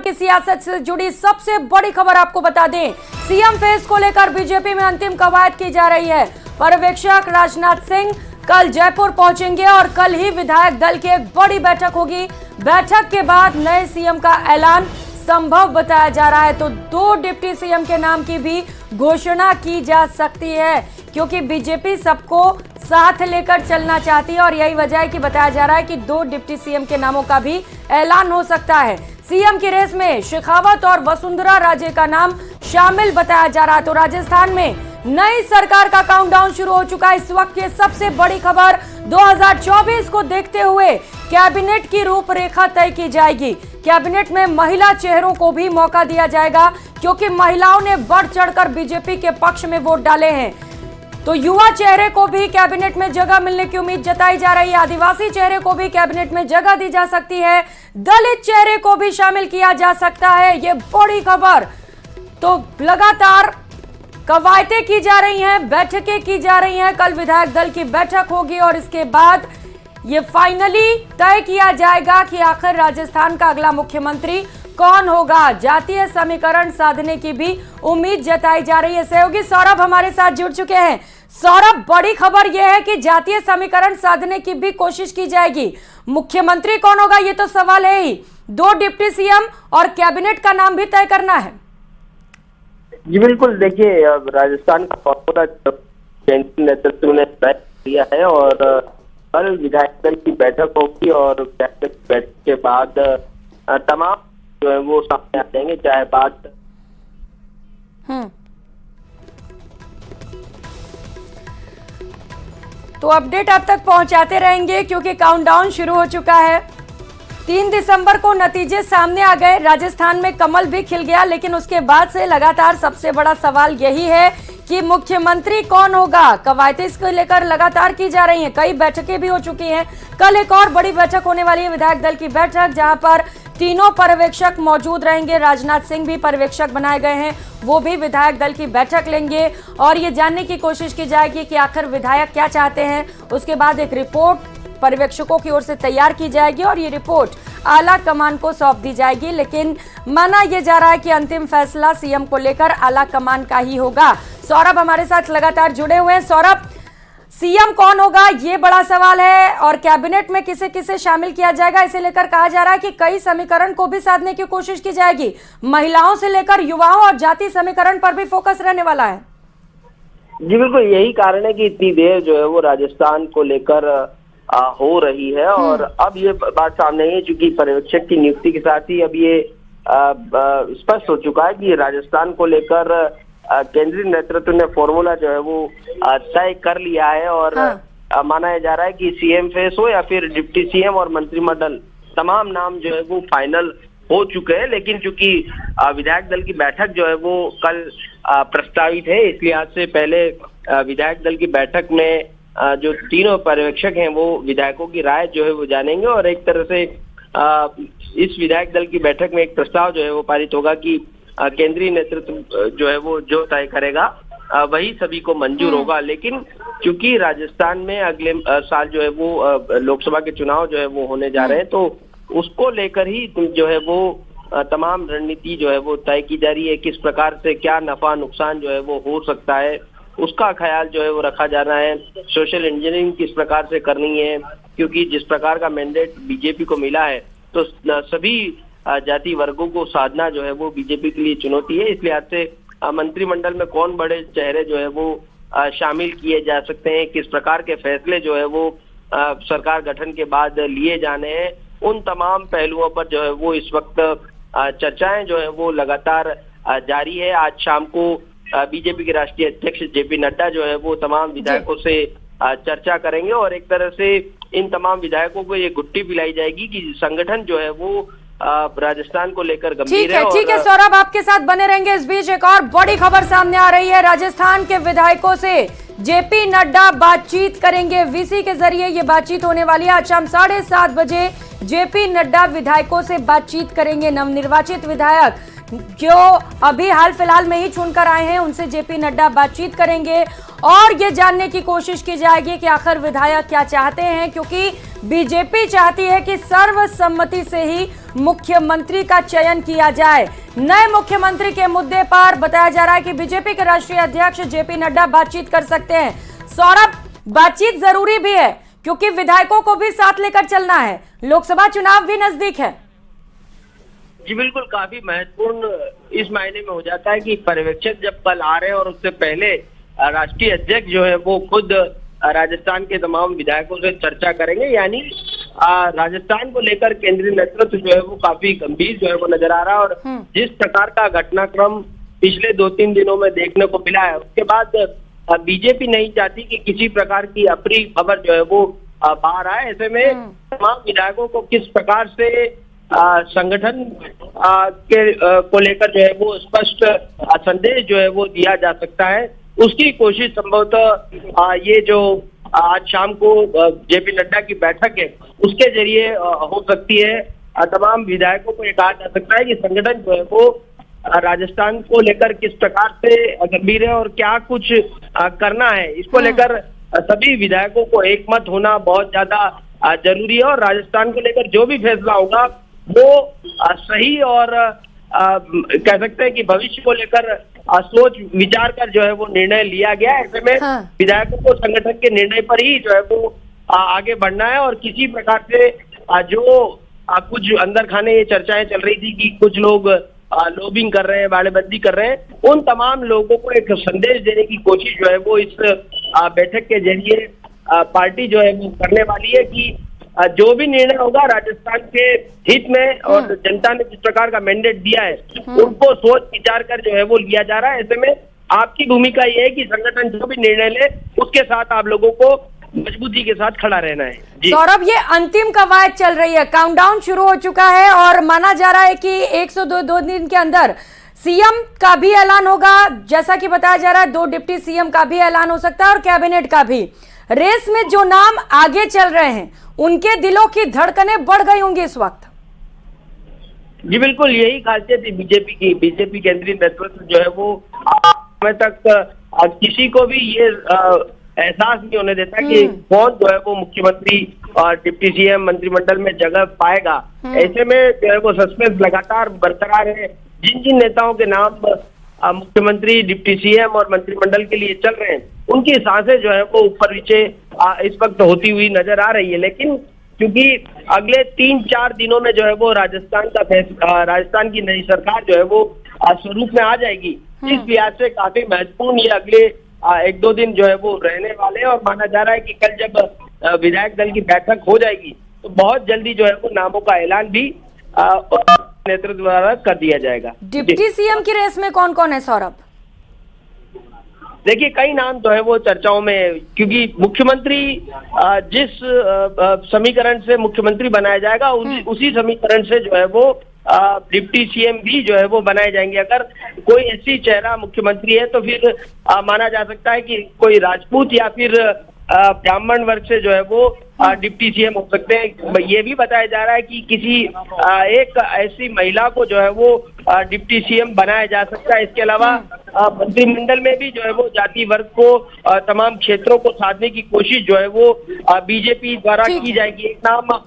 की सियासत से जुड़ी सबसे बड़ी खबर आपको बता दें। सीएम फेस को लेकर बीजेपी में अंतिम कवायद की जा रही है। पर्यवेक्षक राजनाथ सिंह कल जयपुर पहुंचेंगे और कल ही विधायक दल की एक बड़ी बैठक होगी। बैठक के बाद नए सीएम का ऐलान संभव बताया जा रहा है। तो 2 डिप्टी सीएम के नाम की भी घोषणा की जा सकती है, क्योंकि बीजेपी सबको साथ लेकर चलना चाहती है और यही वजह है कि बताया जा रहा है कि 2 डिप्टी सीएम के नामों का भी ऐलान हो सकता है। सीएम की रेस में शेखावत और वसुंधरा राजे का नाम शामिल बताया जा रहा है। तो राजस्थान में नई सरकार का काउंटडाउन शुरू हो चुका है। इस वक्त की सबसे बड़ी खबर 2024 को देखते हुए कैबिनेट की रूपरेखा तय की जाएगी। कैबिनेट में महिला चेहरों को भी मौका दिया जाएगा, क्योंकि महिलाओं ने बढ़ चढ़कर बीजेपी के पक्ष में वोट डाले हैं। तो युवा चेहरे को भी कैबिनेट में जगह मिलने की उम्मीद जताई जा रही है। आदिवासी चेहरे को भी कैबिनेट में जगह दी जा सकती है। दलित चेहरे को भी शामिल किया जा सकता है। ये बड़ी खबर। तो लगातार कवायदें की जा रही हैं, बैठकें की जा रही हैं। कल विधायक दल की बैठक होगी और इसके बाद ये फाइनली तय किया जाएगा कि आखिर राजस्थान का अगला मुख्यमंत्री कौन होगा। जातीय समीकरण साधने की भी उम्मीद जताई जा रही है। सहयोगी सौरभ हमारे साथ जुड़ चुके हैं। सौरभ, बड़ी खबर यह है कि जातीय समीकरण साधने की भी कोशिश की जाएगी। मुख्यमंत्री कौन होगा ये तो सवाल है ही, 2 डिप्टी सीएम और कैबिनेट का नाम भी तय करना है। जी बिल्कुल, देखिए राजस्थान का फॉर्मूला नेतृत्व ने तय किया है और कल विधायक दल की बैठक होगी और बैठक के बाद तमाम जो है वो सामने आ जाएंगे, चाहे बात तो अपडेट आप तक पहुंचाते रहेंगे, क्योंकि काउंटडाउन शुरू हो चुका है। 3 दिसंबर को नतीजे सामने आ गए। राजस्थान में कमल भी खिल गया, लेकिन उसके बाद से लगातार सबसे बड़ा सवाल यही है कि मुख्यमंत्री कौन होगा। कवायदें इसको लेकर लगातार की जा रही हैं। कई बैठकें भी हो चुकी हैं। कल एक और बड़ी बैठक होने वाली है, विधायक दल की बैठक, जहां पर तीनों पर्यवेक्षक मौजूद रहेंगे। राजनाथ सिंह भी पर्यवेक्षक बनाए गए हैं, वो भी विधायक दल की बैठक लेंगे और ये जानने की कोशिश की जाएगी कि आखिर विधायक क्या चाहते हैं। उसके बाद एक रिपोर्ट पर्यवेक्षकों की ओर से तैयार की जाएगी और ये रिपोर्ट आला कमान को सौंप दी जाएगी। लेकिन माना यह जा रहा है कि अंतिम फैसला सीएम को लेकर आला कमान का ही होगा। सौरभ हमारे साथ लगातार जुड़े हुए हैं। सौरभ, सीएम कौन होगा ये बड़ा सवाल है और कैबिनेट में किसे किसे शामिल किया जाएगा, इसे लेकर कहा जा रहा है कि कई समीकरण को भी साधने की कोशिश की जाएगी। महिलाओं से लेकर युवाओं और जाति समीकरण पर भी फोकस रहने वाला है। जी बिल्कुल, यही कारण है कि इतनी देर जो है वो राजस्थान को लेकर हो रही है और अब ये बात सामने आई है, चूंकि पर्यवेक्षक की नियुक्ति के साथ ही अब ये स्पष्ट हो चुका है कि राजस्थान को लेकर केंद्रीय नेतृत्व ने फॉर्मूला जो है वो तय कर लिया है और माना जा रहा है कि सीएम फेस हो या फिर डिप्टी सीएम और मंत्रिमंडल, तमाम नाम जो है वो फाइनल हो चुके हैं। लेकिन चूंकि विधायक दल की बैठक जो है वो कल प्रस्तावित है, इसलिए आज से पहले विधायक दल की बैठक में जो तीनों पर्यवेक्षक हैं वो विधायकों की राय जो है वो जानेंगे और एक तरह से इस विधायक दल की बैठक में एक प्रस्ताव जो है वो पारित होगा कि केंद्रीय नेतृत्व जो है वो जो तय करेगा वही सभी को मंजूर होगा। लेकिन चूंकि राजस्थान में अगले साल जो है वो लोकसभा के चुनाव जो है वो होने जा रहे हैं, तो उसको लेकर ही जो है वो तमाम रणनीति जो है वो तय की जा रही है। किस प्रकार से क्या नफा नुकसान जो है वो हो सकता है, उसका ख्याल जो है वो रखा जा रहा है। सोशल इंजीनियरिंग किस प्रकार से करनी है, क्योंकि जिस प्रकार का मैंडेट बीजेपी को मिला है तो सभी जाति वर्गों को साधना जो है वो बीजेपी के लिए चुनौती है। इसलिए आज से मंत्रिमंडल में कौन बड़े चेहरे जो है वो शामिल किए जा सकते हैं, किस प्रकार के फैसले जो है वो सरकार गठन के बाद लिए जाने हैं, उन तमाम पहलुओं पर जो है वो इस वक्त चर्चाएं जो है वो लगातार जारी है। आज शाम को बीजेपी के राष्ट्रीय अध्यक्ष जेपी नड्डा जो है वो तमाम विधायकों से चर्चा करेंगे और एक तरह से इन तमाम विधायकों को ये गुट्टी पिलाई जाएगी कि संगठन जो है वो राजस्थान को लेकर गंभीर है। ठीक है सौरभ, आपके साथ बने रहेंगे। इस बीच एक और बड़ी खबर सामने आ रही है। राजस्थान के विधायकों से जेपी नड्डा बातचीत करेंगे, वीसी के जरिए ये बातचीत होने वाली है। आज शाम 7:30 बजे जेपी नड्डा विधायकों से बातचीत करेंगे। नवनिर्वाचित विधायक जो अभी हाल फिलहाल में ही चुनकर आए हैं, उनसे जेपी नड्डा बातचीत करेंगे और ये जानने की कोशिश की जाएगी कि आखिर विधायक क्या चाहते हैं, क्योंकि बीजेपी चाहती है कि सर्वसम्मति से ही मुख्यमंत्री का चयन किया जाए। नए मुख्यमंत्री के मुद्दे पर बताया जा रहा है कि बीजेपी के राष्ट्रीय अध्यक्ष जेपी नड्डा बातचीत कर सकते हैं। सौरभ, बातचीत जरूरी भी है क्योंकि विधायकों को भी साथ लेकर चलना है, लोकसभा चुनाव भी नजदीक है। जी बिल्कुल, काफी महत्वपूर्ण इस मायने में हो जाता है कि पर्यवेक्षक जब कल आ रहे हैं और उससे पहले राष्ट्रीय अध्यक्ष जो है वो खुद राजस्थान के तमाम विधायकों से चर्चा करेंगे। यानी राजस्थान को लेकर केंद्रीय नेतृत्व जो है वो काफी गंभीर जो है वो नजर आ रहा है। और जिस प्रकार का घटनाक्रम पिछले 2-3 दिनों में देखने को मिला है, उसके बाद बीजेपी नहीं चाहती कि किसी प्रकार की अप्रिय खबर जो है वो बाहर आए। ऐसे में तमाम विधायकों को किस प्रकार से संगठन को लेकर जो है वो स्पष्ट संदेश जो है वो दिया जा सकता है, उसकी कोशिश संभवतः ये जो आज शाम को जेपी नड्डा की बैठक है उसके जरिए हो सकती है। तमाम विधायकों को ये कहा जा सकता है कि संगठन जो है वो राजस्थान को लेकर किस प्रकार से गंभीर है और क्या कुछ करना है, इसको लेकर सभी विधायकों को एकमत होना बहुत ज्यादा जरूरी है। और राजस्थान को लेकर जो भी फैसला होगा वो सही और कह सकते हैं कि भविष्य को लेकर सोच विचार कर जो है वो निर्णय लिया गया है। ऐसे में विधायकों को संगठन के निर्णय पर ही जो है वो आगे बढ़ना है। और किसी प्रकार से जो कुछ अंदर खाने ये चर्चाएं चल रही थी कि कुछ लोग लॉबिंग कर रहे हैं, बाड़ेबंदी कर रहे हैं, उन तमाम लोगों को एक संदेश देने की कोशिश जो है वो इस बैठक के जरिए पार्टी जो है वो करने वाली है कि जो भी निर्णय होगा राजस्थान के हित में और जनता ने जिस प्रकार का मैंडेट दिया है उनको सोच विचार कर जो है वो लिया जा रहा है। ऐसे में आपकी भूमिका ये है कि संगठन जो भी निर्णय ले उसके साथ आप लोगों को मजबूती के साथ खड़ा रहना है। जी सौरभ, ये अंतिम कवायद चल रही है, काउंटडाउन शुरू हो चुका है और माना जा रहा है कि 102 दिन के अंदर सीएम का भी ऐलान होगा। जैसा कि बताया जा रहा है 2 डिप्टी सीएम का भी ऐलान हो सकता है और कैबिनेट का भी। रेस में जो नाम आगे चल रहे हैं उनके दिलों की धड़कनें बढ़ गई होंगी इस वक्त। जी बिल्कुल, यही खासियत है बीजेपी की। बीजेपी केंद्रीय नेतृत्व जो है वो समय तक किसी को भी ये एहसास नहीं होने देता कि कौन जो है वो मुख्यमंत्री और डिप्टी सीएम मंत्रिमंडल में जगह पाएगा। ऐसे में जो है वो सस्पेंस लगातार बरकरार है। जिन जिन नेताओं के नाम मुख्यमंत्री, डिप्टी सीएम और मंत्रिमंडल के लिए चल रहे हैं उनकी सांसें जो है वो ऊपर नीचे इस वक्त होती हुई नजर आ रही है। लेकिन क्योंकि अगले 3-4 दिनों में जो है वो राजस्थान की नई सरकार जो है वो स्वरूप में आ जाएगी, इस लिहाज से काफी महत्वपूर्ण ये अगले 1-2 दिन जो है वो रहने वाले हैं। और माना जा रहा है कि कल जब विधायक दल की बैठक हो जाएगी तो बहुत जल्दी जो है वो नामों का ऐलान भी नेतृत्व द्वारा कर दिया जाएगा। डिप्टी सीएम की रेस में कौन कौन है सौरभ? देखिए, कई नाम जो है वो चर्चाओं में, क्योंकि मुख्यमंत्री जिस समीकरण से मुख्यमंत्री बनाया जाएगा उसी समीकरण से जो है वो डिप्टी सीएम भी जो है वो बनाए जाएंगे। अगर कोई ऐसी चेहरा मुख्यमंत्री है तो फिर माना जा सकता है कि कोई राजपूत या फिर ब्राह्मण वर्ग से जो है वो डिप्टी सीएम हो सकते हैं। ये भी बताया जा रहा है कि किसी एक ऐसी महिला को जो है वो डिप्टी सीएम बनाया जा सकता है। इसके अलावा मंत्रिमंडल में भी जो है वो जाति वर्ग को तमाम क्षेत्रों को साधने की कोशिश जो है वो बीजेपी द्वारा की जाएगी। एक नाम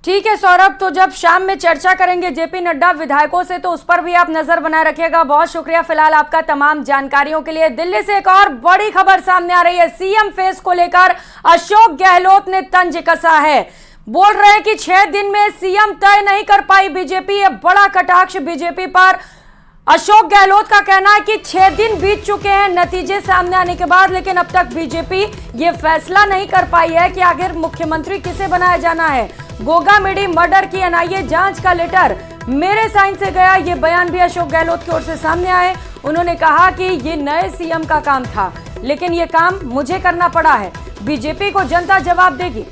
ठीक है सौरभ, तो जब शाम में चर्चा करेंगे जेपी नड्डा विधायकों से तो उस पर भी आप नजर बनाए रखिएगा। बहुत शुक्रिया फिलहाल आपका तमाम जानकारियों के लिए। दिल्ली से एक और बड़ी खबर सामने आ रही है। सीएम फेस को लेकर अशोक गहलोत ने तंज कसा है। बोल रहे हैं कि 6 दिन में सीएम तय नहीं कर पाई बीजेपी। ये बड़ा कटाक्ष बीजेपी पर। अशोक गहलोत का कहना है कि 6 दिन बीत चुके हैं नतीजे सामने आने के बाद, लेकिन अब तक बीजेपी ये फैसला नहीं कर पाई है कि आखिर मुख्यमंत्री किसे बनाया जाना है। गोगामेडी मर्डर की एनआईए जांच का लेटर मेरे साइन से गया, ये बयान भी अशोक गहलोत की ओर से सामने आए। उन्होंने कहा कि ये नए सीएम का काम था, लेकिन ये काम मुझे करना पड़ा है। बीजेपी को जनता जवाब देगी।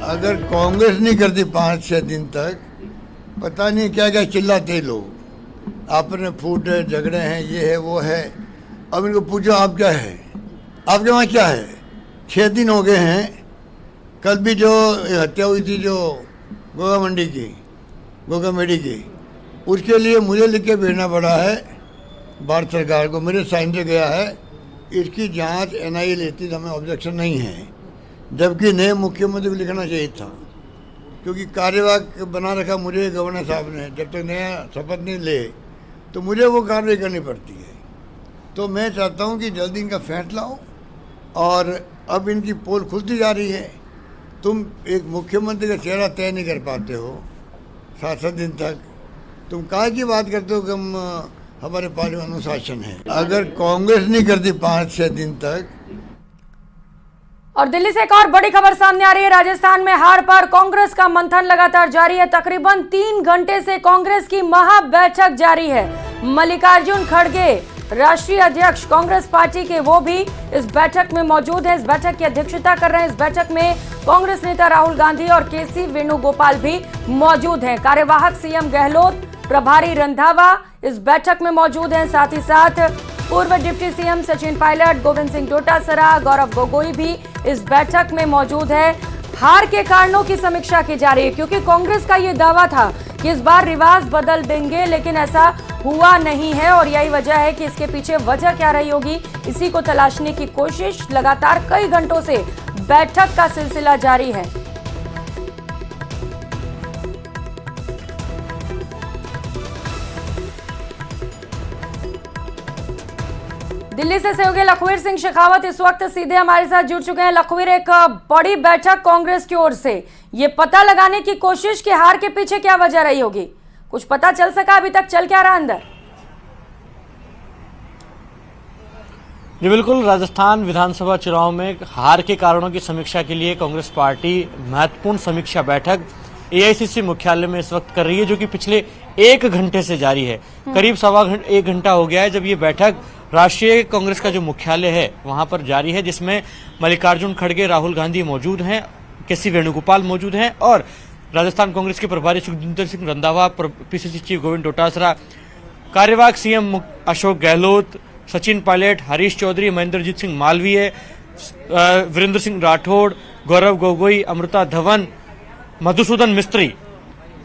अगर कांग्रेस नहीं करती 5-6 दिन तक, पता नहीं क्या क्या चिल्लाते लोग, आपने फूट है, झगड़े हैं, ये है वो है। अब इनको पूछो आप क्या है, आपके वहाँ क्या है? 6 दिन हो गए हैं। कल भी जो हत्या हुई थी जो गोगामेडी की, उसके लिए मुझे लिख के भेजना पड़ा है भारत सरकार को, मेरे साइन से गया है, इसकी जांच एनआईए लेती तो हमें ऑब्जेक्शन नहीं है, जबकि नए मुख्यमंत्री को लिखना चाहिए था, क्योंकि कार्यवाहक बना रखा मुझे गवर्नर साहब ने, जब तक नया शपथ नहीं ले तो मुझे वो कार्रवाई करनी पड़ती है। तो मैं चाहता हूँ कि जल्दी इनका फैसला हो, और अब इनकी पोल खुलती जा रही है। तुम एक मुख्यमंत्री का चेहरा तय नहीं कर पाते हो 7-7 दिन तक, तुम काहे की बात करते हो कि हम हमारे पार्टी में अनुशासन है। अगर कांग्रेस नहीं करती 5-6 दिन तक। और दिल्ली से एक और बड़ी खबर सामने आ रही है। राजस्थान में हार पर कांग्रेस का मंथन लगातार जारी है। तकरीबन 3 घंटे से कांग्रेस की महा बैठक जारी है। मल्लिकार्जुन खड़गे, राष्ट्रीय अध्यक्ष कांग्रेस पार्टी के, वो भी इस बैठक में मौजूद है। इस बैठक की अध्यक्षता कर रहे हैं। इस बैठक में कांग्रेस नेता राहुल गांधी और केसी वेणुगोपाल भी मौजूद हैं। कार्यवाहक सीएम गहलोत, प्रभारी रंधावा इस बैठक में मौजूद हैं। साथ ही साथ पूर्व डिप्टी सीएम सचिन पायलट, गोविंद सिंह डोटासरा, गौरव गोगोई भी इस बैठक में मौजूद है। हार के कारणों की समीक्षा की जा रही है, क्योंकि कांग्रेस का ये दावा था कि इस बार रिवाज बदल देंगे, लेकिन ऐसा हुआ नहीं है। और यही वजह है कि इसके पीछे वजह क्या रही होगी, इसी को तलाशने की कोशिश लगातार कई घंटों से बैठक का सिलसिला जारी है। दिल्ली से सहयोगी लखवीर सिंह शेखावत इस वक्त सीधे हमारे साथ जुड़ चुके हैं। लखवीर, एक बड़ी बैठक कांग्रेस की ओर से, ये पता लगाने की कोशिश कि हार के पीछे क्या वजह रही होगी, कुछ पता चल सका अभी तक? चल क्या रहा अंदर? जी बिल्कुल, राजस्थान विधानसभा चुनाव में हार के कारणों की समीक्षा के लिए कांग्रेस पार्टी महत्वपूर्ण समीक्षा बैठक एआईसीसी मुख्यालय में इस वक्त कर रही है, जो कि पिछले 1 घंटे से जारी है। करीब 1 घंटा हो गया है जब ये बैठक राष्ट्रीय कांग्रेस का जो मुख्यालय है वहां पर जारी है, जिसमें मल्लिकार्जुन खड़गे, राहुल गांधी मौजूद हैं, केसी वेणुगोपाल मौजूद हैं और राजस्थान कांग्रेस के प्रभारी सुखजिंदर सिंह रंधावा, पीसीसी चीफ गोविंद डोटासरा, कार्यवाहक सीएम अशोक गहलोत, सचिन पायलट, हरीश चौधरी, महेंद्रजीत सिंह मालवीय, वीरेंद्र सिंह राठौड़, गौरव गोगोई, अमृता धवन, मधुसूदन मिस्त्री,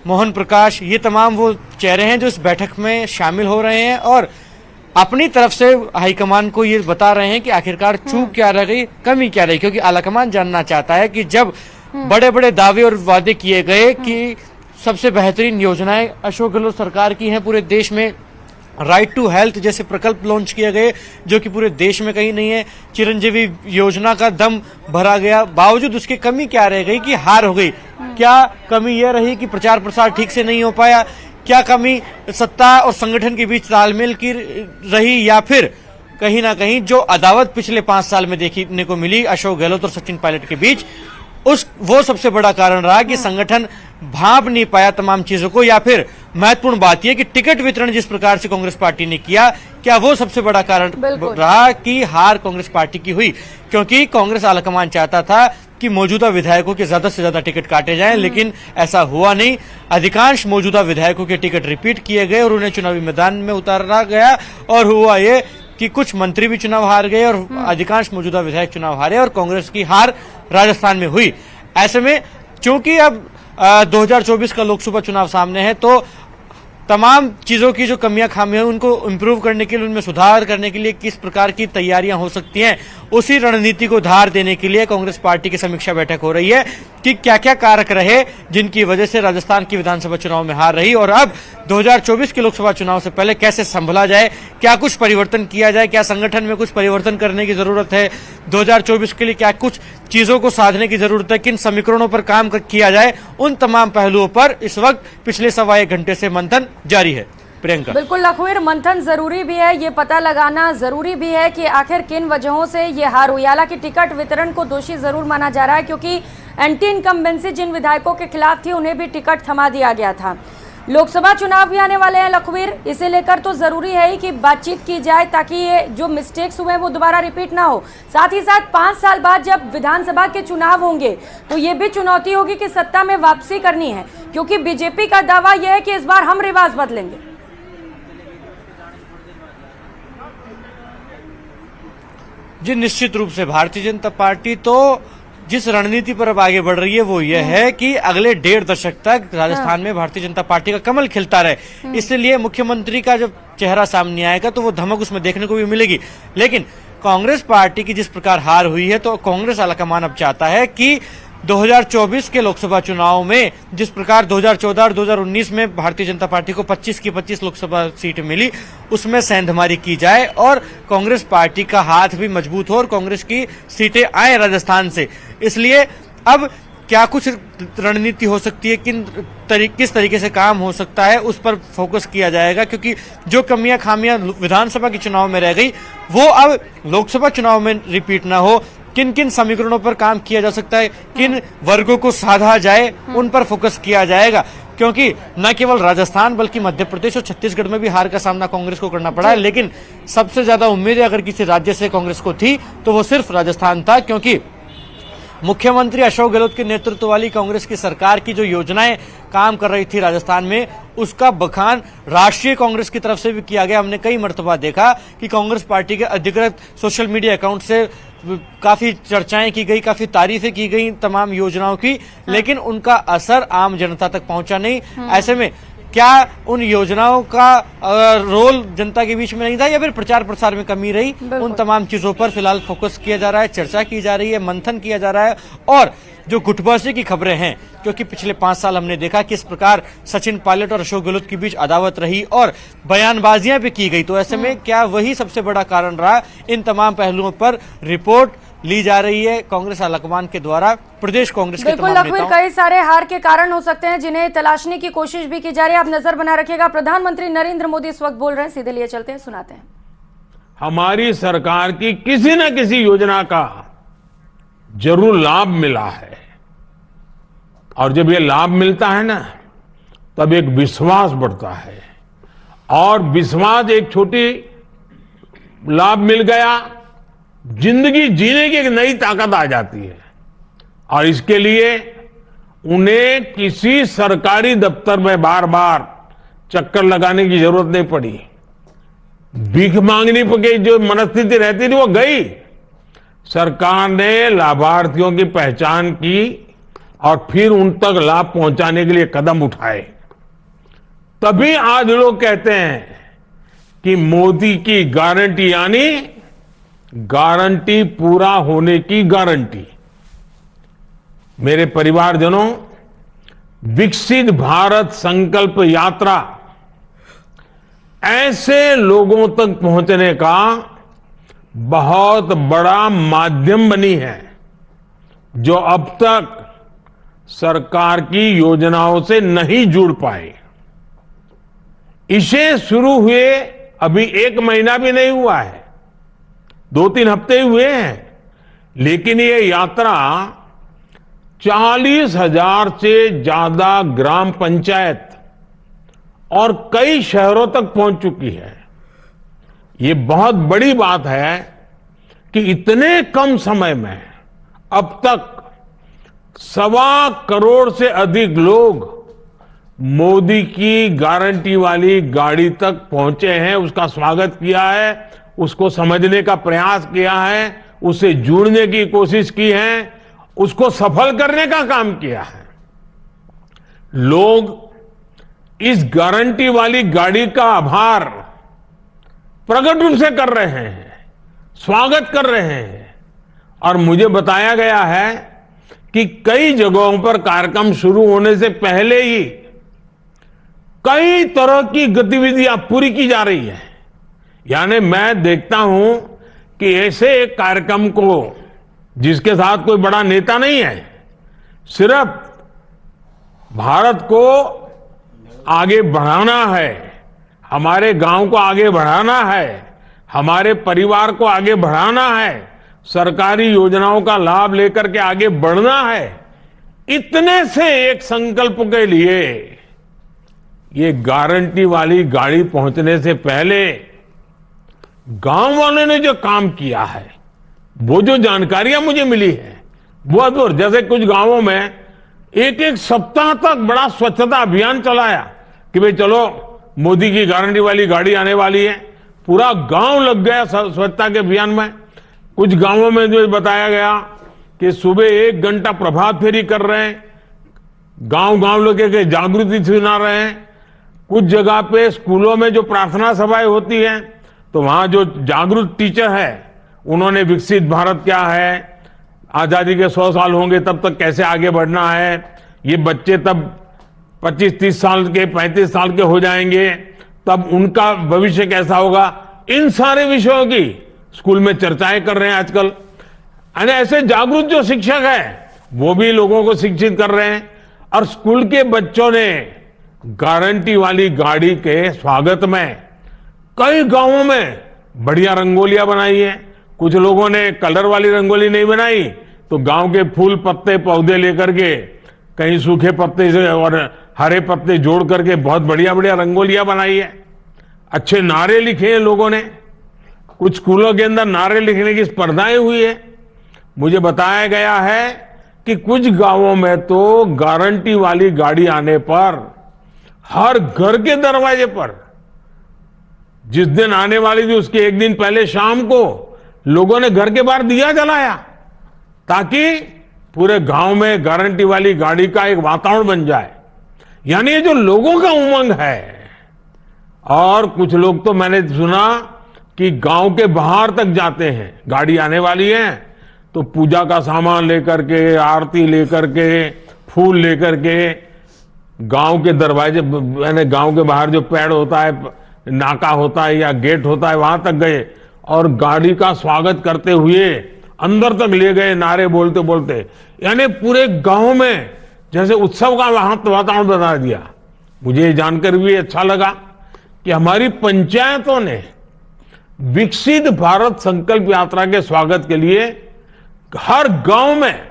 मोहन प्रकाश, ये तमाम वो चेहरे हैं जो इस बैठक में शामिल हो रहे हैं और अपनी तरफ से हाईकमान को ये बता रहे हैं कि आखिरकार चूक क्या रह गई, कमी क्या रही, क्योंकि आलाकमान जानना चाहता है कि जब बड़े बड़े दावे और वादे किए गए कि सबसे बेहतरीन योजनाएं अशोक गहलोत सरकार की हैं पूरे देश में, राइट टू हेल्थ जैसे प्रकल्प लॉन्च किए गए जो कि पूरे देश में कहीं नहीं है, चिरंजीवी योजना का दम भरा गया, बावजूद उसकी कमी क्या रह गई कि हार हो गई। क्या कमी यह रही कि प्रचार प्रसार ठीक से नहीं हो पाया? क्या कमी सत्ता और संगठन के बीच तालमेल की रही, या फिर कहीं ना कहीं जो अदावत पिछले 5 साल में देखने को मिली अशोक गहलोत और सचिन पायलट के बीच, वो सबसे बड़ा कारण रहा कि संगठन भांप नहीं पाया तमाम चीजों को? या फिर महत्वपूर्ण बात यह कि टिकट वितरण जिस प्रकार से कांग्रेस पार्टी ने किया, क्या वो सबसे बड़ा कारण रहा कि हार कांग्रेस पार्टी की हुई? क्योंकि कांग्रेस आलाकमान चाहता था कि मौजूदा विधायकों के ज्यादा से ज्यादा टिकट काटे जाएं, लेकिन ऐसा हुआ नहीं। अधिकांश मौजूदा विधायकों के टिकट रिपीट किए गए और उन्हें चुनावी मैदान में उतारा गया, और हुआ ये कि कुछ मंत्री भी चुनाव हार गए और अधिकांश मौजूदा विधायक चुनाव हारे और कांग्रेस की हार राजस्थान में हुई। ऐसे में चूंकि अब 2024 का लोकसभा चुनाव सामने है, तो तमाम चीजों की जो कमियां खामियां उनको इम्प्रूव करने के लिए, उनमें सुधार करने के लिए किस प्रकार की तैयारियां हो सकती हैं, उसी रणनीति को धार देने के लिए कांग्रेस पार्टी की समीक्षा बैठक हो रही है कि क्या क्या कारक रहे जिनकी वजह से राजस्थान की विधानसभा चुनाव में हार रही, और अब 2024 के लोकसभा चुनाव से पहले कैसे संभला जाए, क्या कुछ परिवर्तन किया जाए, क्या संगठन में कुछ परिवर्तन करने की जरूरत है, 2024 के लिए क्या कुछ चीजों को साधने की जरूरत है, किन समीकरणों पर काम किया जाए, उन तमाम पहलुओं पर इस वक्त पिछले 1.25 घंटे से मंथन जारी है। प्रियंका, बिल्कुल लखवीर, मंथन जरूरी भी है, ये पता लगाना जरूरी भी है कि आखिर किन वजहों से ये हार हुई। हालांकि टिकट वितरण को दोषी जरूर माना जा रहा है, क्योंकि एंटी इनकम्बेंसी जिन विधायकों के खिलाफ थी उन्हें भी टिकट थमा दिया गया था। लोकसभा चुनाव भी आने वाले हैं लखवीर, इसे लेकर तो जरूरी है ही कि बातचीत की जाए ताकि ये जो मिस्टेक्स हुए वो दोबारा रिपीट ना हो। साथ ही साथ 5 साल बाद जब विधानसभा के चुनाव होंगे तो ये भी चुनौती होगी कि सत्ता में वापसी करनी है, क्योंकि बीजेपी का दावा यह है कि इस बार हम रिवाज बदलेंगे। जी निश्चित रूप से भारतीय जनता पार्टी तो जिस रणनीति पर अब आगे बढ़ रही है वो यह है कि अगले 1.5 दशक तक राजस्थान में भारतीय जनता पार्टी का कमल खिलता रहे। इसलिए मुख्यमंत्री का जब चेहरा सामने आएगा तो वो धमक उसमें देखने को भी मिलेगी। लेकिन कांग्रेस पार्टी की जिस प्रकार हार हुई है तो कांग्रेस आलाकमान अब चाहता है कि 2024 के लोकसभा चुनाव में जिस प्रकार 2014 और 2019 में भारतीय जनता पार्टी को 25 की 25 लोकसभा सीट मिली, उसमें सेंधमारी की जाए और कांग्रेस पार्टी का हाथ भी मजबूत हो और कांग्रेस की सीटें आए राजस्थान से। इसलिए अब क्या कुछ रणनीति हो सकती है, किस तरीके से काम हो सकता है, उस पर फोकस किया जाएगा, क्योंकि जो कमियां खामियां विधानसभा के चुनाव में रह गई वो अब लोकसभा चुनाव में रिपीट ना हो। किन किन समीकरणों पर काम किया जा सकता है, किन वर्गों को साधा जाए, उन पर फोकस किया जाएगा, क्योंकि न केवल राजस्थान बल्कि मध्य प्रदेश और छत्तीसगढ़ में भी हार का सामना कांग्रेस को करना पड़ा है। लेकिन सबसे ज्यादा उम्मीदें अगर किसी राज्य से कांग्रेस को थी तो वो सिर्फ राजस्थान था, क्योंकि मुख्यमंत्री अशोक गहलोत के नेतृत्व वाली कांग्रेस की सरकार की जो योजनाएं काम कर रही थी राजस्थान में, उसका बखान राष्ट्रीय कांग्रेस की तरफ से भी किया गया। हमने कई मर्तबा देखा कि कांग्रेस पार्टी के अधिकृत सोशल मीडिया अकाउंट से काफी चर्चाएं की गई, काफी तारीफें की गई तमाम योजनाओं की, लेकिन उनका असर आम जनता तक पहुंचा नहीं। ऐसे में क्या उन योजनाओं का रोल जनता के बीच में नहीं था या फिर प्रचार प्रसार में कमी रही? उन तमाम चीजों पर फिलहाल फोकस किया जा रहा है, चर्चा की जा रही है, मंथन किया जा रहा है। और जो गुटबाजी की खबरें हैं, क्योंकि पिछले 5 साल हमने देखा किस प्रकार सचिन पायलट और अशोक गहलोत के बीच अदावत रही और बयानबाजियां भी की गई, तो ऐसे में क्या वही सबसे बड़ा कारण रहा? इन तमाम पहलुओं पर रिपोर्ट ली जा रही है कांग्रेस आलाकमान के द्वारा। प्रदेश कांग्रेस के बिल्कुल लखवीर, कई सारे हार के कारण हो सकते हैं जिन्हें तलाशने की कोशिश भी की जा रही है। आप नजर बना रखिएगा। प्रधानमंत्री नरेंद्र मोदी इस वक्त बोल रहे हैं, सीधे लिए चलते हैं, सुनाते हैं। हमारी सरकार की किसी न किसी योजना का जरूर लाभ मिला है, और जब ये लाभ मिलता है ना तब एक विश्वास बढ़ता है, और विश्वास एक छोटी लाभ मिल गया, जिंदगी जीने की एक नई ताकत आ जाती है। और इसके लिए उन्हें किसी सरकारी दफ्तर में बार बार चक्कर लगाने की जरूरत नहीं पड़ी। भीख मांगने की जो मनस्थिति रहती थी वो गई। सरकार ने लाभार्थियों की पहचान की और फिर उन तक लाभ पहुंचाने के लिए कदम उठाए। तभी आज लोग कहते हैं कि मोदी की गारंटी यानी गारंटी पूरा होने की गारंटी। मेरे परिवारजनों, विकसित भारत संकल्प यात्रा ऐसे लोगों तक पहुंचने का बहुत बड़ा माध्यम बनी है जो अब तक सरकार की योजनाओं से नहीं जुड़ पाए। इसे शुरू हुए अभी 1 महीना भी नहीं हुआ है, 2-3 हफ्ते हुए हैं, लेकिन ये यात्रा 40,000 से ज्यादा ग्राम पंचायत और कई शहरों तक पहुंच चुकी है। ये बहुत बड़ी बात है कि इतने कम समय में अब तक 1.25 करोड़ से अधिक लोग मोदी की गारंटी वाली गाड़ी तक पहुंचे हैं, उसका स्वागत किया है, उसको समझने का प्रयास किया है, उससे जुड़ने की कोशिश की है, उसको सफल करने का काम किया है। लोग इस गारंटी वाली गाड़ी का आभार प्रकट रूप से कर रहे हैं, स्वागत कर रहे हैं। और मुझे बताया गया है कि कई जगहों पर कार्यक्रम शुरू होने से पहले ही कई तरह की गतिविधियां पूरी की जा रही है। यानी मैं देखता हूं कि ऐसे एक कार्यक्रम को जिसके साथ कोई बड़ा नेता नहीं है, सिर्फ भारत को आगे बढ़ाना है, हमारे गांव को आगे बढ़ाना है, हमारे परिवार को आगे बढ़ाना है, सरकारी योजनाओं का लाभ लेकर के आगे बढ़ना है, इतने से एक संकल्प के लिए ये गारंटी वाली गाड़ी पहुंचने से पहले गांव वालों ने जो काम किया है, वो जो जानकारियां मुझे मिली है वो अद्भुत। जैसे कुछ गांवों में एक सप्ताह तक बड़ा स्वच्छता अभियान चलाया कि भाई चलो मोदी की गारंटी वाली गाड़ी आने वाली है, पूरा गांव लग गया स्वच्छता के अभियान में। कुछ गांवों में जो बताया गया कि सुबह 1 घंटा प्रभात फेरी कर रहे हैं, गांव गांव लोग के जागृति सुना रहे हैं। कुछ जगह पे स्कूलों में जो प्रार्थना सभाएं होती हैं तो वहां जो जागरूक टीचर है उन्होंने विकसित भारत क्या है, आजादी के 100 साल होंगे तब तक कैसे आगे बढ़ना है, ये बच्चे तब 25-30 साल के 35 साल के हो जाएंगे तब उनका भविष्य कैसा होगा, इन सारे विषयों की स्कूल में चर्चाएं कर रहे हैं आजकल। यानी ऐसे जागरूक जो शिक्षक है वो भी लोगों को शिक्षित कर रहे हैं। और स्कूल के बच्चों ने गारंटी वाली गाड़ी के स्वागत में कई गांवों में बढ़िया रंगोलियां बनाई है। कुछ लोगों ने कलर वाली रंगोली नहीं बनाई तो गांव के फूल पत्ते पौधे लेकर के कहीं सूखे पत्ते से और हरे पत्ते जोड़ करके बहुत बढ़िया बढ़िया रंगोलियां बनाई है। अच्छे नारे लिखे हैं लोगों ने। कुछ स्कूलों के अंदर नारे लिखने की स्पर्धाएं हुई है। मुझे बताया गया है कि कुछ गांवों में तो गारंटी वाली गाड़ी आने पर हर घर के दरवाजे पर जिस दिन आने वाली थी उसके 1 दिन पहले शाम को लोगों ने घर के बाहर दिया जलाया ताकि पूरे गांव में गारंटी वाली गाड़ी का एक वातावरण बन जाए। यानी ये जो लोगों का उमंग है। और कुछ लोग तो मैंने सुना कि गांव के बाहर तक जाते हैं, गाड़ी आने वाली है तो पूजा का सामान लेकर के, आरती लेकर के, फूल लेकर के गांव के दरवाजे, यानी गांव के बाहर जो पेड़ होता है, नाका होता है या गेट होता है, वहां तक गए और गाड़ी का स्वागत करते हुए अंदर तक ले गए नारे बोलते बोलते। यानी पूरे गांव में जैसे उत्सव का वातावरण बना दिया। मुझे ये जानकर भी अच्छा लगा कि हमारी पंचायतों ने विकसित भारत संकल्प यात्रा के स्वागत के लिए हर गांव में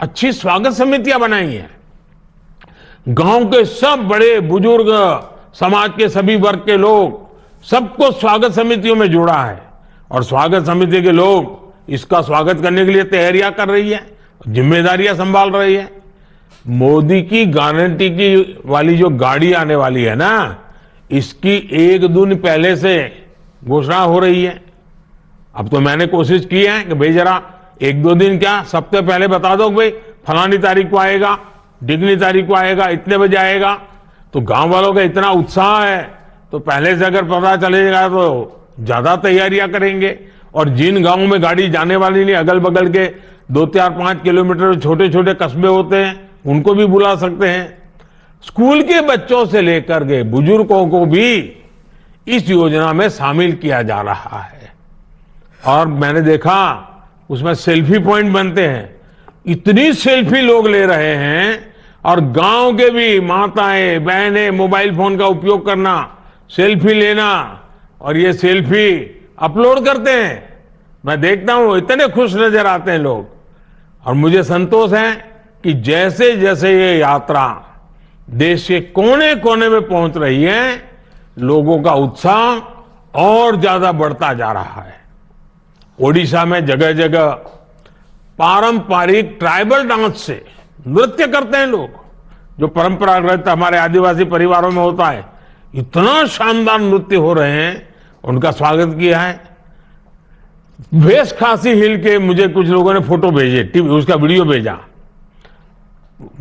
अच्छी स्वागत समितियां बनाई हैं। गांव के सब बड़े बुजुर्ग, समाज के सभी वर्ग के लोग, सबको स्वागत समितियों में जोड़ा है और स्वागत समिति के लोग इसका स्वागत करने के लिए तैयारियां कर रही है, जिम्मेदारियां संभाल रही है। मोदी की गारंटी की वाली जो गाड़ी आने वाली है ना, इसकी 1 दिन पहले से घोषणा हो रही है। अब तो मैंने कोशिश की है कि भाई जरा 1-2 दिन क्या, सप्ताह पहले बता दो भाई फलानी तारीख को आएगा, डिगनी तारीख को आएगा, इतने बजे आएगा। तो गांव वालों का इतना उत्साह है तो पहले से अगर पता चलेगा तो ज्यादा तैयारियां करेंगे। और जिन गांवों में गाड़ी जाने वाली नहीं, अगल बगल के 2-4-5 किलोमीटर छोटे छोटे कस्बे होते हैं, उनको भी बुला सकते हैं। स्कूल के बच्चों से लेकर के बुजुर्गों को भी इस योजना में शामिल किया जा रहा है। और मैंने देखा उसमें सेल्फी पॉइंट बनते हैं, इतनी सेल्फी लोग ले रहे हैं। और गांव के भी माताएं बहनें मोबाइल फोन का उपयोग करना, सेल्फी लेना और ये सेल्फी अपलोड करते हैं। मैं देखता हूं इतने खुश नजर आते हैं लोग। और मुझे संतोष है कि जैसे जैसे ये यात्रा देश के कोने कोने में पहुंच रही है, लोगों का उत्साह और ज्यादा बढ़ता जा रहा है। ओडिशा में जगह जगह पारंपरिक ट्राइबल डांस से नृत्य करते हैं लोग, जो परंपरागत हमारे आदिवासी परिवारों में होता है। इतना शानदार नृत्य हो रहे हैं, उनका स्वागत किया है। वेस्ट खासी हिल के मुझे कुछ लोगों ने फोटो भेजे, उसका वीडियो भेजा।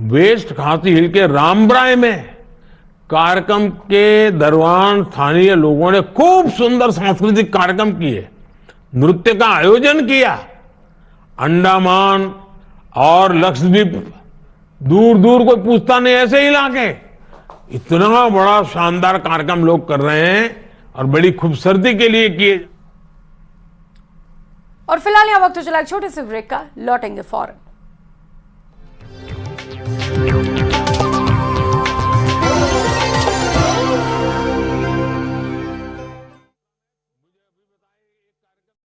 वेस्ट खासी हिल के रामब्राय में कार्यक्रम के दौरान स्थानीय लोगों ने खूब सुंदर सांस्कृतिक कार्यक्रम किए, नृत्य का आयोजन किया। अंडमान और लक्षद्वीप दूर दूर कोई पूछता नहीं, ऐसे इलाके इतना बड़ा शानदार कार्यक्रम लोग कर रहे हैं और बड़ी खूबसूरती के लिए किए। और फिलहाल यहां वक्त चला एक छोटे से ब्रेक का, लौटेंगे फौरन।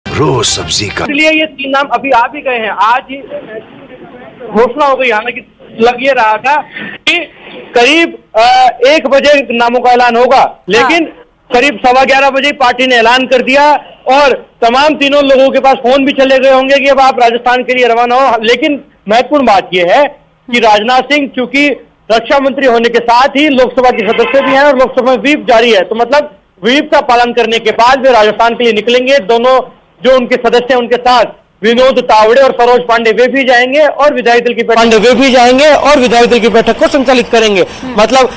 रोज सब्जी का, इसलिए ये 3 नाम अभी आ भी गए हैं। आज ही घोषणा हो गई, हालांकि लग ये रहा था कि करीब 1 बजे नामों का ऐलान होगा, लेकिन करीब 11:15 बजे पार्टी ने ऐलान कर दिया और तमाम तीनों लोगों के पास फोन भी चले गए होंगे कि अब आप राजस्थान के लिए रवाना हो। लेकिन महत्वपूर्ण बात यह है कि राजनाथ सिंह चूंकि रक्षा मंत्री होने के साथ ही लोकसभा के सदस्य भी हैं और लोकसभा में व्हीप जारी है, तो मतलब व्हीप का पालन करने के बाद वे राजस्थान के लिए निकलेंगे। दोनों जो उनके सदस्य हैं उनके साथ विनोद तावड़े और सरोज पांडे वे भी जाएंगे और विधायक दल की पांडे वे भी जाएंगे और विधायक दल की बैठक को संचालित करेंगे। मतलब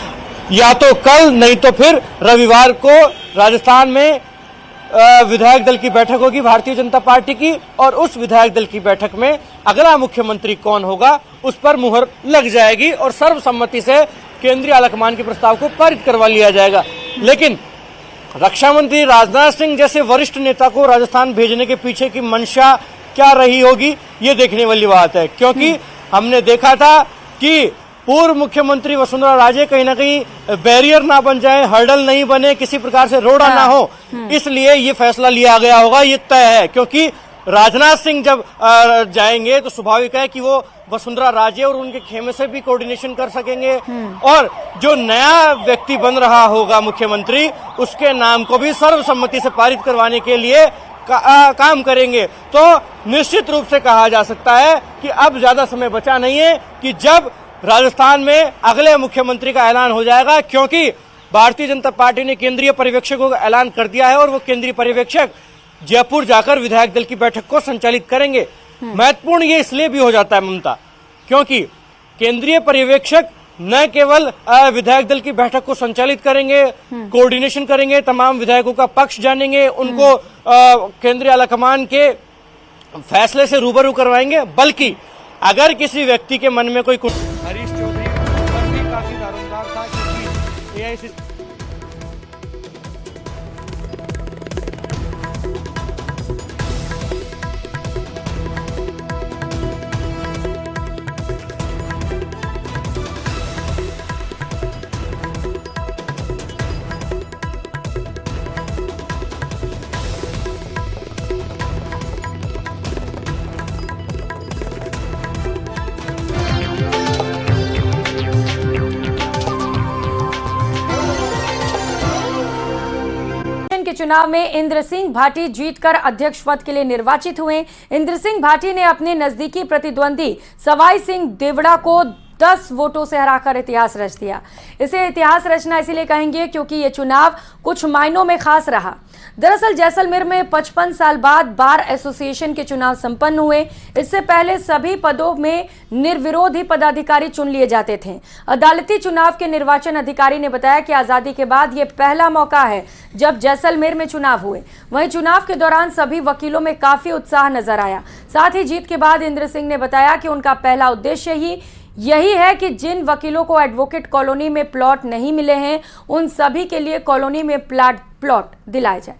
या तो कल नहीं तो फिर रविवार को राजस्थान में विधायक दल की बैठक होगी भारतीय जनता पार्टी की, और उस विधायक दल की बैठक में अगला मुख्यमंत्री कौन होगा उस पर मुहर लग जाएगी और सर्वसम्मति से केंद्रीय आलाकमान के प्रस्ताव को पारित करवा लिया जाएगा। लेकिन रक्षा मंत्री राजनाथ सिंह जैसे वरिष्ठ नेता को राजस्थान भेजने के पीछे की मंशा क्या रही होगी, ये देखने वाली बात है, क्योंकि हमने देखा था कि पूर्व मुख्यमंत्री वसुंधरा राजे कहीं ना कहीं बैरियर ना बन जाए, हर्डल नहीं बने, किसी प्रकार से रोड़ा ना हो, इसलिए ये फैसला लिया गया होगा, ये तय है। क्योंकि राजनाथ सिंह जब जाएंगे तो स्वाभाविक है कि वो वसुंधरा राजे और उनके खेमे से भी कोऑर्डिनेशन कर सकेंगे, और जो नया व्यक्ति बन रहा होगा मुख्यमंत्री, उसके नाम को भी सर्वसम्मति से पारित करवाने के लिए काम करेंगे। तो निश्चित रूप से कहा जा सकता है कि अब ज्यादा समय बचा नहीं है कि जब राजस्थान में अगले मुख्यमंत्री का ऐलान हो जाएगा, क्योंकि भारतीय जनता पार्टी ने केंद्रीय पर्यवेक्षकों का ऐलान कर दिया है और वो केंद्रीय पर्यवेक्षक जयपुर जाकर विधायक दल की बैठक को संचालित करेंगे। महत्वपूर्ण ये इसलिए भी हो जाता है ममता, क्योंकि केंद्रीय पर्यवेक्षक न केवल विधायक दल की बैठक को संचालित करेंगे, कोऑर्डिनेशन करेंगे, तमाम विधायकों का पक्ष जानेंगे, उनको केंद्रीय आलाकमान के फैसले से रूबरू करवाएंगे, बल्कि अगर किसी व्यक्ति के मन में कोई हरीश चौधरी पर भी काफी दारोमदार था, क्योंकि एआईसीसी के चुनाव में इंद्र सिंह भाटी जीतकर अध्यक्ष पद के लिए निर्वाचित हुए। इंद्र सिंह भाटी ने अपने नजदीकी प्रतिद्वंदी सवाई सिंह देवड़ा को 10 वोटों से हराकर इतिहास रच दिया। इसे इतिहास रचना इसीलिए कहेंगे क्योंकि ये चुनाव कुछ मायनों में खास रहा। दरअसल जैसलमेर में 55 साल बाद बार एसोसिएशन के चुनाव संपन्न हुए। इससे पहले सभी पदों में निर्विरोध ही पदाधिकारी चुन लिए जाते थे। अदालती चुनाव के निर्वाचन अधिकारी ने बताया कि आजादी के बाद ये पहला मौका है जब जैसलमेर में चुनाव हुए। वहीं चुनाव के दौरान सभी वकीलों में काफी उत्साह नजर आया। साथ ही जीत के बाद इंद्र सिंह ने बताया कि उनका पहला उद्देश्य ही यही है कि जिन वकीलों को एडवोकेट कॉलोनी में प्लॉट नहीं मिले हैं, उन सभी के लिए कॉलोनी में प्लॉट दिलाए जाए।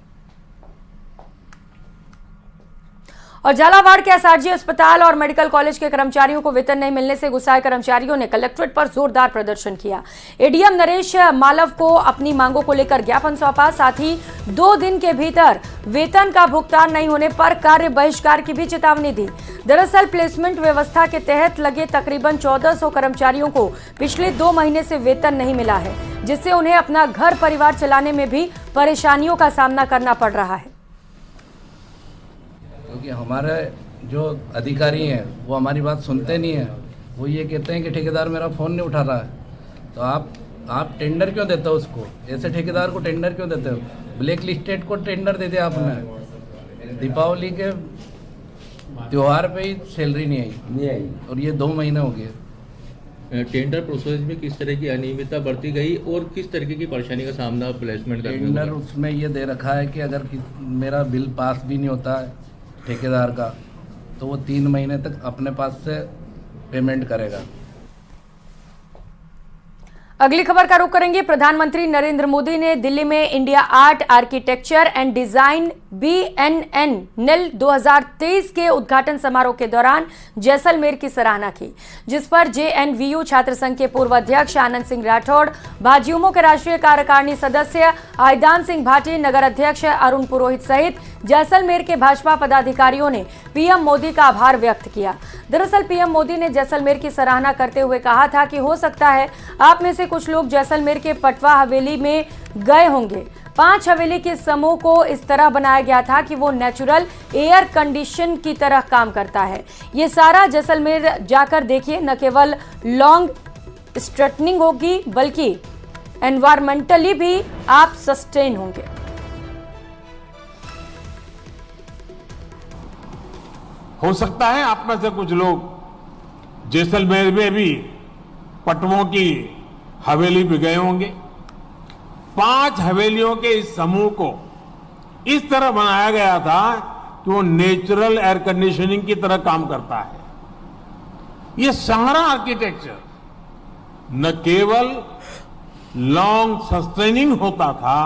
और झालावाड़ के एसआरजी अस्पताल और मेडिकल कॉलेज के कर्मचारियों को वेतन नहीं मिलने से गुस्साए कर्मचारियों ने कलेक्ट्रेट पर जोरदार प्रदर्शन किया। एडीएम नरेश मालव को अपनी मांगों को लेकर ज्ञापन सौंपा। साथ ही 2 दिन के भीतर वेतन का भुगतान नहीं होने पर कार्य बहिष्कार की भी चेतावनी दी। दरअसल प्लेसमेंट व्यवस्था के तहत लगे तकरीबन 1400 कर्मचारियों को पिछले 2 महीने से वेतन नहीं मिला है, जिससे उन्हें अपना घर परिवार चलाने में भी परेशानियों का सामना करना पड़ रहा है। क्योंकि हमारे जो अधिकारी हैं वो हमारी बात सुनते नहीं हैं। वो ये कहते हैं कि ठेकेदार मेरा फ़ोन नहीं उठा रहा है, तो आप टेंडर क्यों देते हो उसको? ऐसे ठेकेदार को टेंडर क्यों देते हो? ब्लैक लिस्टेड को टेंडर दे दिया आपने। दीपावली के त्यौहार पे ही सैलरी नहीं आई और ये 2 महीने हो गए। टेंडर प्रोसेस में किस तरह की अनियमितता बरती गई और किस तरीके की परेशानी का सामना प्लेसमेंट करने में? टेंडर उसमें ये दे रखा है कि अगर मेरा बिल पास भी नहीं होता है ठेकेदार का, तो वो 3 महीने तक अपने पास से पेमेंट करेगा। अगली खबर का रुख करेंगे। प्रधानमंत्री नरेंद्र मोदी ने दिल्ली में India art architecture and design BNN NIL 2023 के उद्घाटन समारोह के दौरान जैसलमेर की सराहना की, जिस पर JNVU छात्र संघ के पूर्व अध्यक्ष आनंद सिंह राठौड़, भाजयुमो के राष्ट्रीय कार्यकारिणी सदस्य आयदान सिंह भाटी, नगर अध्यक्ष अरुण पुरोहित सहित जैसलमेर के भाजपा पदाधिकारियों ने पीएम मोदी का आभार व्यक्त किया। दरअसल पीएम मोदी ने जैसलमेर की सराहना करते हुए कहा था कि हो सकता है आप में से कुछ लोग जैसलमेर के पटवा हवेली में गए होंगे। 5 हवेली के समूह को इस तरह बनाया गया था कि वो नेचुरल एयर कंडीशन की तरह काम करता है। ये सारा जैसलमेर जाकर देखिए, न केवल लॉन्ग स्ट्रेटनिंग होगी बल्कि एनवायरमेंटली भी आप सस्टेन होंगे। हो सकता है आप में से कुछ लोग जैसलमेर में भी पटवों की हवेली भी गए होंगे। 5 हवेलियों के इस समूह को इस तरह बनाया गया था कि वो नेचुरल एयर कंडीशनिंग की तरह काम करता है। ये सारा आर्किटेक्चर न केवल लॉन्ग सस्टेनिंग होता था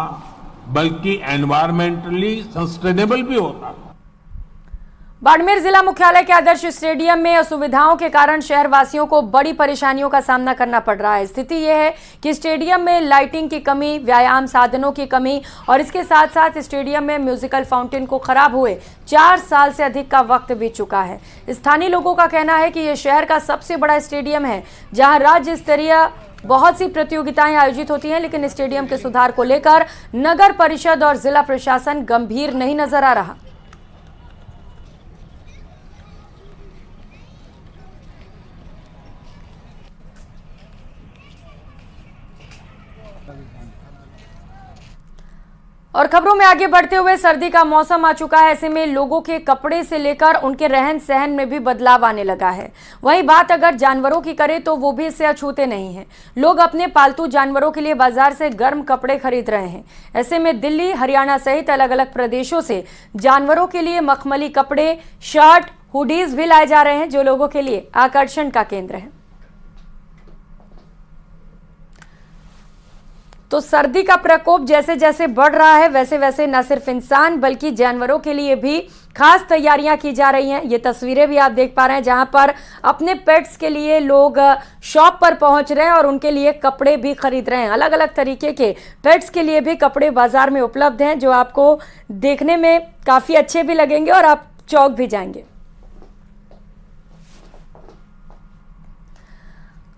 बल्कि एनवायरमेंटली सस्टेनेबल भी होता था। बाड़मेर जिला मुख्यालय के आदर्श स्टेडियम में असुविधाओं के कारण शहरवासियों को बड़ी परेशानियों का सामना करना पड़ रहा है। स्थिति यह है कि स्टेडियम में लाइटिंग की कमी, व्यायाम साधनों की कमी और इसके साथ साथ स्टेडियम में म्यूजिकल फाउंटेन को खराब हुए 4 साल से अधिक का वक्त बीत चुका है। स्थानीय लोगों का कहना है कि यह शहर का सबसे बड़ा स्टेडियम है जहां राज्य स्तरीय बहुत सी प्रतियोगिताएं आयोजित होती हैं, लेकिन स्टेडियम के सुधार को लेकर नगर परिषद और जिला प्रशासन गंभीर नहीं नजर आ रहा। और खबरों में आगे बढ़ते हुए सर्दी का मौसम आ चुका है। ऐसे में लोगों के कपड़े से लेकर उनके रहन सहन में भी बदलाव आने लगा है। वहीं बात अगर जानवरों की करें तो वो भी इससे अछूते नहीं हैं। लोग अपने पालतू जानवरों के लिए बाजार से गर्म कपड़े खरीद रहे हैं। ऐसे में दिल्ली, हरियाणा सहित अलग अलग प्रदेशों से जानवरों के लिए मखमली कपड़े, शर्ट, हुडीज भी लाए जा रहे हैं, जो लोगों के लिए आकर्षण का केंद्र है। तो सर्दी का प्रकोप जैसे जैसे बढ़ रहा है, वैसे वैसे न सिर्फ इंसान बल्कि जानवरों के लिए भी खास तैयारियां की जा रही हैं। ये तस्वीरें भी आप देख पा रहे हैं जहां पर अपने पेट्स के लिए लोग शॉप पर पहुंच रहे हैं और उनके लिए कपड़े भी खरीद रहे हैं। अलग अलग तरीके के पेट्स के लिए भी कपड़े बाजार में उपलब्ध हैं, जो आपको देखने में काफ़ी अच्छे भी लगेंगे और आप चौंक भी जाएंगे।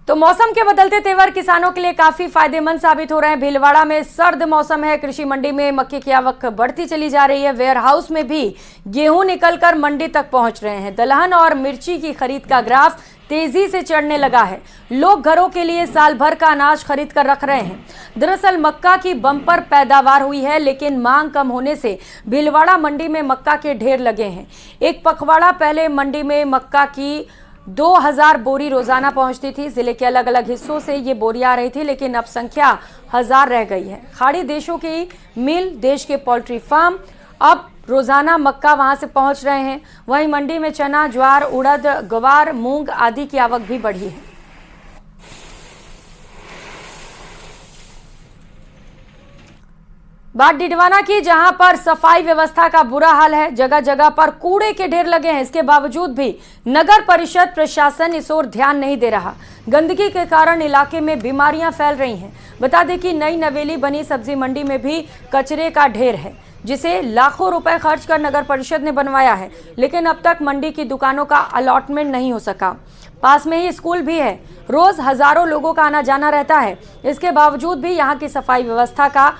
तो मौसम के बदलते तेवर किसानों के लिए काफी फायदेमंद साबित हो रहे हैं। भीलवाड़ा में सर्द मौसम है, कृषि मंडी में मक्के की आवक बढ़ती चली जा रही है। वेयर हाउस में भी गेहूं निकलकर मंडी तक पहुंच रहे हैं। दलहन और मिर्ची की खरीद का ग्राफ तेजी से चढ़ने लगा है। लोग घरों के लिए साल भर का अनाज खरीद कर रख रहे हैं। दरअसल मक्का की बम्पर पैदावार हुई है, लेकिन मांग कम होने से भीलवाड़ा मंडी में मक्का के ढेर लगे हैं। एक पखवाड़ा पहले मंडी में मक्का की 2000 बोरी रोजाना पहुंचती थी। जिले के अलग अलग हिस्सों से ये बोरियां आ रही थी, लेकिन अब संख्या 1000 रह गई है। खाड़ी देशों की मिल, देश के पोल्ट्री फार्म अब रोजाना मक्का वहां से पहुंच रहे हैं। वहीं मंडी में चना, ज्वार, उड़द, गवार, मूंग आदि की आवक भी बढ़ी है। बात डिडवाना की, जहां पर सफाई व्यवस्था का बुरा हाल है। जगह जगह पर कूड़े के ढेर लगे हैं। इसके बावजूद भी नगर परिषद प्रशासन इस ओर ध्यान नहीं दे रहा। गंदगी के कारण इलाके में बीमारियां फैल रही हैं। बता दें कि नई नवेली बनी सब्जी मंडी में भी कचरे का ढेर है, जिसे लाखों रुपए खर्च कर नगर परिषद ने बनवाया है, लेकिन अब तक मंडी की दुकानों का अलॉटमेंट नहीं हो सका। पास में ही स्कूल भी है, रोज हजारों लोगों का आना जाना रहता है। इसके बावजूद भी यहाँ की सफाई व्यवस्था का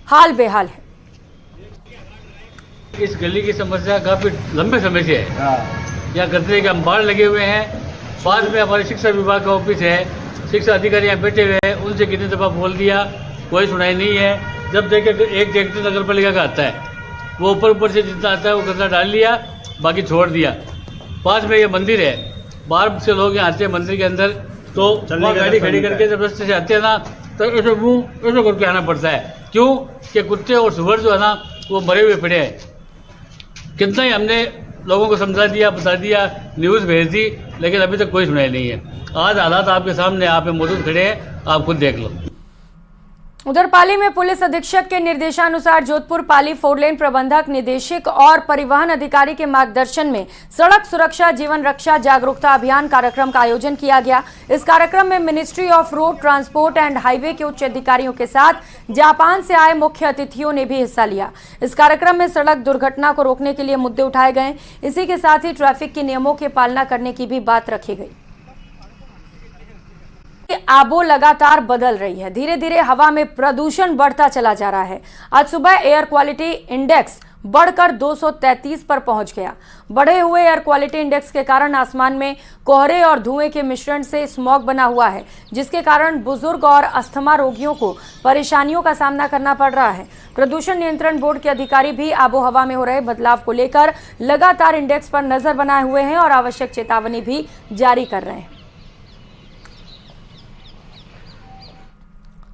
हाल बेहाल है। इस गली की समस्या काफी लंबे समय से है। यहाँ कचरे के अंबार लगे हुए हैं। बाद में हमारे शिक्षा विभाग का ऑफिस है, शिक्षा अधिकारी यहाँ बैठे हुए हैं। उनसे कितनी दफा बोल दिया, कोई सुनाई नहीं है। जब देखे एक ट्रैक्टर नगर पालिका का आता है, वो ऊपर से जितना आता है वो कचरा डाल लिया, बाकी छोड़ दिया। पास में ये मंदिर है, बाहर से लोग यहाँ आते हैं मंदिर के अंदर, तो वहाँ गाड़ी खड़ी करके जब रस्ते से आते हैं ना, तो ऐसे मुँह ऐसे करके आना पड़ता है। क्यों कि कुत्ते और सुअर जो है ना वो मरे हुए पड़े हैं। कितना ही हमने लोगों को समझा दिया, बता दिया, न्यूज़ भेज दी, लेकिन अभी तक कोई सुनाई नहीं है। आज हालात आपके सामने, आप मौजूद खड़े हैं, आप खुद देख लो। उधर पाली में पुलिस अधीक्षक के निर्देशानुसार जोधपुर पाली 4 लेन प्रबंधक, निदेशक और परिवहन अधिकारी के मार्गदर्शन में सड़क सुरक्षा जीवन रक्षा जागरूकता अभियान कार्यक्रम का आयोजन किया गया। इस कार्यक्रम में ministry of road transport and highway के उच्च अधिकारियों के साथ जापान से आए मुख्य अतिथियों ने भी हिस्सा लिया। इस कार्यक्रम में सड़क दुर्घटना को रोकने के लिए मुद्दे उठाए गए। इसी के साथ ही ट्रैफिक के नियमों की पालना करने की भी बात रखी गई। आबो लगातार बदल रही है। धीरे धीरे हवा में प्रदूषण बढ़ता चला जा रहा है। आज सुबह एयर क्वालिटी इंडेक्स बढ़कर 233 पर पहुंच गया। बढ़े हुए एयर क्वालिटी इंडेक्स के कारण आसमान में कोहरे और धुएं के मिश्रण से स्मॉग बना हुआ है, जिसके कारण बुजुर्ग और अस्थमा रोगियों को परेशानियों का सामना करना पड़ रहा है। प्रदूषण नियंत्रण बोर्ड के अधिकारी भी आबोहवा में हो रहे बदलाव को लेकर लगातार इंडेक्स पर नजर बनाए हुए हैं और आवश्यक चेतावनी भी जारी कर रहे हैं।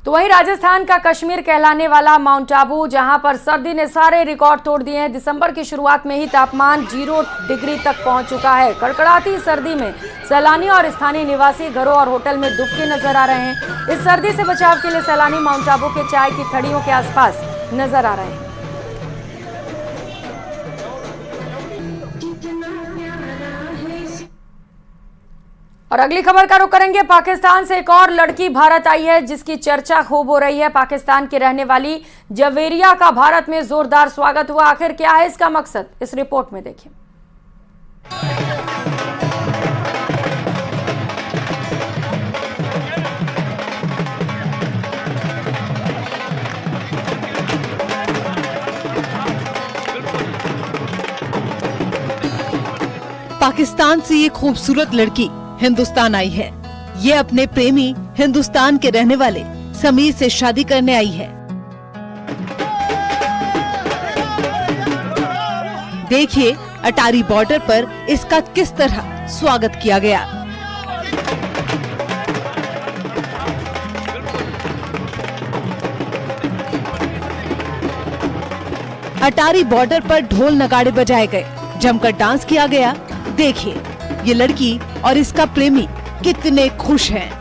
तो वहीं राजस्थान का कश्मीर कहलाने वाला माउंट आबू, जहां पर सर्दी ने सारे रिकॉर्ड तोड़ दिए हैं। दिसंबर की शुरुआत में ही तापमान 0 डिग्री तक पहुंच चुका है। कड़कड़ाती सर्दी में सैलानी और स्थानीय निवासी घरों और होटल में डूबते नजर आ रहे हैं। इस सर्दी से बचाव के लिए सैलानी माउंट आबू के चाय की थड़ियों के आसपास नजर आ रहे हैं। और अगली खबर का रुख करेंगे। पाकिस्तान से एक और लड़की भारत आई है, जिसकी चर्चा खूब हो रही है। पाकिस्तान की रहने वाली जवेरिया का भारत में जोरदार स्वागत हुआ। आखिर क्या है इसका मकसद, इस रिपोर्ट में देखिए। पाकिस्तान से ये खूबसूरत लड़की हिंदुस्तान आई है। ये अपने प्रेमी हिंदुस्तान के रहने वाले समीर से शादी करने आई है। देखिए अटारी बॉर्डर पर इसका किस तरह स्वागत किया गया। अटारी बॉर्डर पर ढोल नगाड़े बजाए गए, जमकर डांस किया गया। देखिए ये लड़की और इसका प्रेमी कितने खुश हैं।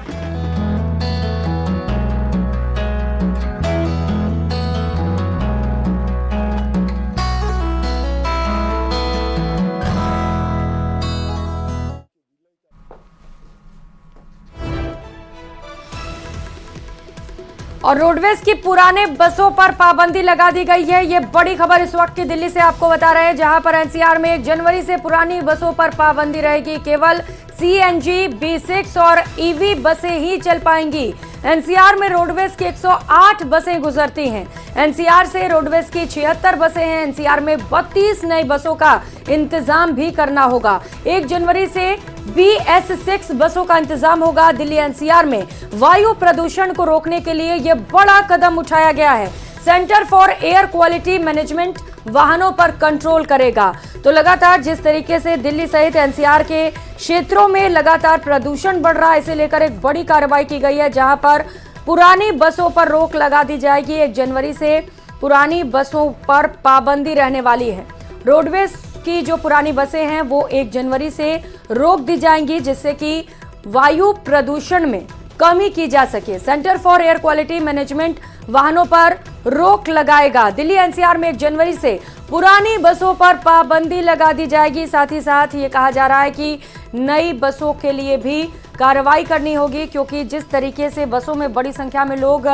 और रोडवेज की पुराने बसों पर पाबंदी लगा दी गई है। ये बड़ी खबर इस वक्त की दिल्ली से आपको बता रहे हैं, जहां पर एनसीआर में 1 जनवरी से पुरानी बसों पर पाबंदी रहेगी। केवल सीएनजी, B6 और ईवी बसें ही चल पाएंगी। एनसीआर में रोडवेज की 108 बसें गुजरती हैं। एनसीआर से रोडवेज की 76 बसें हैं। एनसीआर में 32 नई बसों का इंतजाम भी करना होगा। 1 जनवरी से BS6 बसों का इंतजाम होगा। दिल्ली एनसीआर में वायु प्रदूषण को रोकने के लिए यह बड़ा कदम उठाया गया है। Centre for air quality management वाहनों पर कंट्रोल करेगा। तो लगातार जिस तरीके से दिल्ली सहित एनसीआर के क्षेत्रों में लगातार प्रदूषण बढ़ रहा है, इसे लेकर एक बड़ी कार्रवाई की गई है, जहां पर पुरानी बसों पर रोक लगा दी जाएगी। 1 जनवरी से पुरानी बसों पर पाबंदी रहने वाली है। रोडवेज की जो पुरानी बसें हैं वो 1 जनवरी से रोक दी जाएंगी, जिससे कि वायु प्रदूषण में कमी की जा सके। Centre for air quality management वाहनों पर रोक लगाएगा। दिल्ली एनसीआर में 1 जनवरी से पुरानी बसों पर पाबंदी लगा दी जाएगी। साथ ही साथ ये कहा जा रहा है कि नई बसों के लिए भी कार्रवाई करनी होगी, क्योंकि जिस तरीके से बसों में बड़ी संख्या में लोग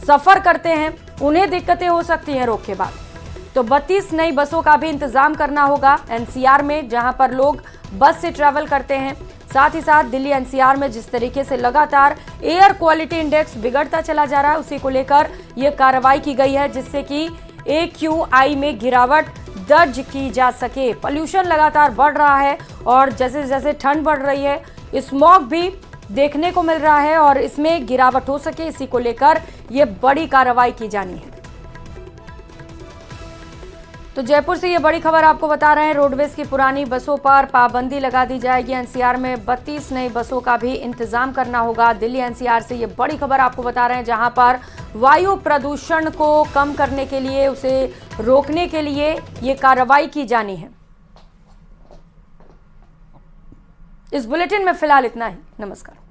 सफर करते हैं, उन्हें दिक्कतें हो सकती हैं रोक के बाद। तो 32 नई बसों का भी इंतजाम करना होगा एनसीआर में, जहां पर लोग बस से ट्रैवल करते हैं। साथ ही साथ दिल्ली एनसीआर में जिस तरीके से लगातार एयर क्वालिटी इंडेक्स बिगड़ता चला जा रहा है, उसी को लेकर यह कार्रवाई की गई है, जिससे कि AQI में गिरावट दर्ज की जा सके। पोल्यूशन लगातार बढ़ रहा है और जैसे जैसे ठंड बढ़ रही है, स्मॉग भी देखने को मिल रहा है और इसमें गिरावट हो सके, इसी को लेकर यह बड़ी कार्रवाई की जानी है। तो जयपुर से ये बड़ी खबर आपको बता रहे हैं। रोडवेज की पुरानी बसों पर पाबंदी लगा दी जाएगी। एनसीआर में 32 नई बसों का भी इंतजाम करना होगा। दिल्ली एनसीआर से ये बड़ी खबर आपको बता रहे हैं, जहां पर वायु प्रदूषण को कम करने के लिए, उसे रोकने के लिए ये कार्रवाई की जानी है। इस बुलेटिन में फिलहाल इतना ही। नमस्कार।